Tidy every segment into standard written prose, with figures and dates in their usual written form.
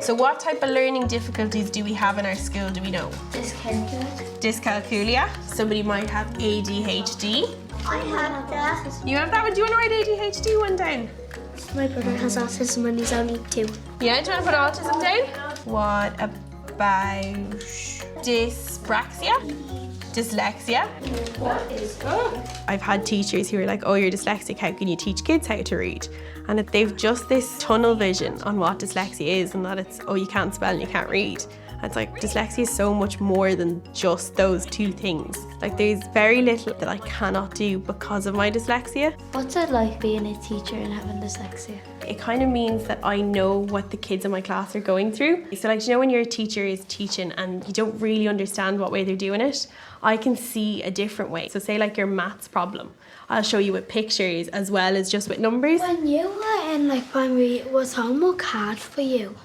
So what type of learning difficulties do we have in our school, do we know? Dyscalculia. Dyscalculia. Somebody might have ADHD. I have that. You have that one? Do you want to write ADHD one down? My brother has autism and he's only 2. Yeah, do you want to put autism down? What about dyspraxia? Dyslexia? What is I've had teachers who are like, oh, you're dyslexic, how can you teach kids how to read? And that they've just this tunnel vision on what dyslexia is, and that it's, oh, you can't spell and you can't read. And it's like, dyslexia is so much more than just those two things. Like, there's very little that I cannot do because of my dyslexia. What's it like being a teacher and having dyslexia? It kind of means that I know what the kids in my class are going through. So like, you know when your teacher is teaching and you don't really understand what way they're doing it, I can see a different way. So say like your maths problem, I'll show you with pictures as well as just with numbers. When you were in like primary, was homework hard for you?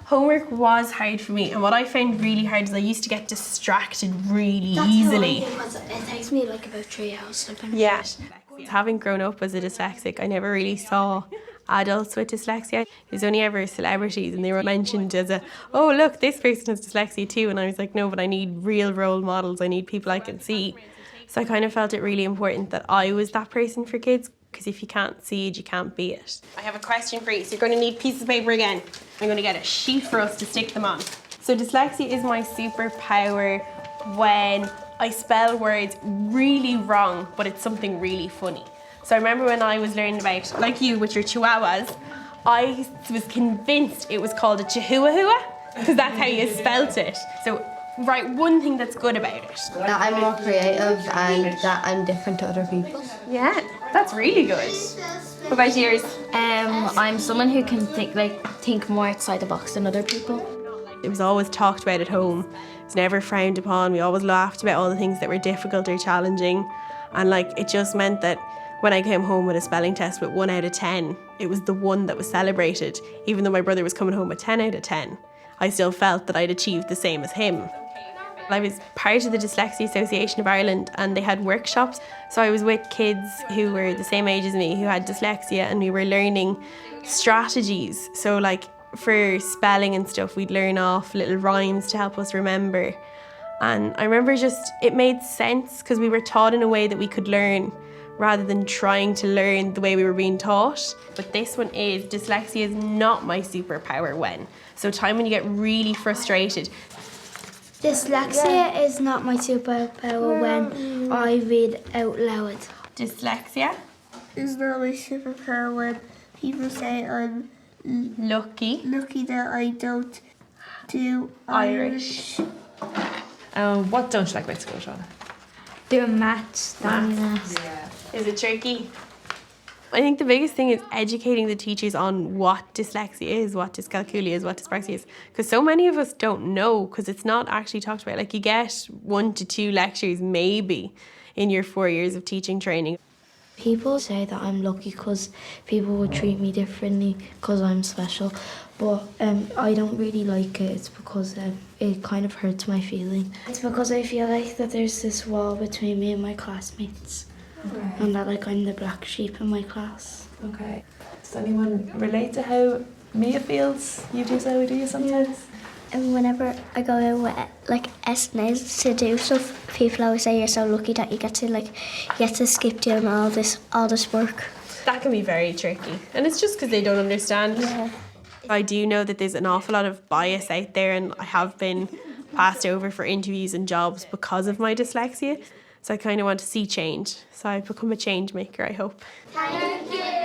Homework was hard for me, and what I found really hard is I used to get distracted really easily. It takes me like about 3 hours to finish. Yeah. Having grown up as a dyslexic, I never really saw adults with dyslexia. It was only ever celebrities, and they were mentioned as a, oh look, this person has dyslexia too, and I was like, no, but I need real role models, I need people I can see. So I kind of felt it really important that I was that person for kids, because if you can't see it, you can't be it. I have a question for you, so you're going to need pieces of paper again. I'm going to get a sheet for us to stick them on. So dyslexia is my superpower when I spell words really wrong, but it's something really funny. So I remember when I was learning about, like you with your chihuahuas, I was convinced it was called a chihuahua, because that's how you spelt it. So write one thing that's good about it. That I'm more creative and that I'm different to other people. Yeah, that's really good. What about yours? I'm someone who can think more outside the box than other people. It was always talked about at home. It was never frowned upon. We always laughed about all the things that were difficult or challenging. And like, it just meant that when I came home with a spelling test with 1 out of 10, it was the one that was celebrated. Even though my brother was coming home with 10 out of 10, I still felt that I'd achieved the same as him. I was part of the Dyslexia Association of Ireland, and they had workshops. So I was with kids who were the same age as me who had dyslexia, and we were learning strategies. So like for spelling and stuff, we'd learn off little rhymes to help us remember. And I remember just, it made sense because we were taught in a way that we could learn rather than trying to learn the way we were being taught. But this one is, dyslexia is not my superpower when. So time when you get really frustrated. Dyslexia is not my superpower when I read out loud. Dyslexia Is not my superpower when people say I'm lucky that I don't do Irish. What don't you like about school, Shauna? Doing maths. Is it tricky? I think the biggest thing is educating the teachers on what dyslexia is, what dyscalculia is, what dyspraxia is. Because so many of us don't know, because it's not actually talked about. Like, you get 1 to 2 lectures maybe in your 4 years of teaching training. People say that I'm lucky because people would treat me differently because I'm special. But I don't really like it. It's because it kind of hurts my feeling. It's because I feel like that there's this wall between me and my classmates. Okay. And that like I'm the black sheep in my class. Okay. Does anyone relate to how Mia feels? You do so, do you sometimes? And whenever I go out with like S&Ns to do stuff, people always say you're so lucky that you get to skip doing all this work. That can be very tricky. And it's just because they don't understand. Yeah. I do know that there's an awful lot of bias out there, and I have been passed over for interviews and jobs because of my dyslexia. So I kind of want to see change. So I've become a change maker, I hope. Thank you.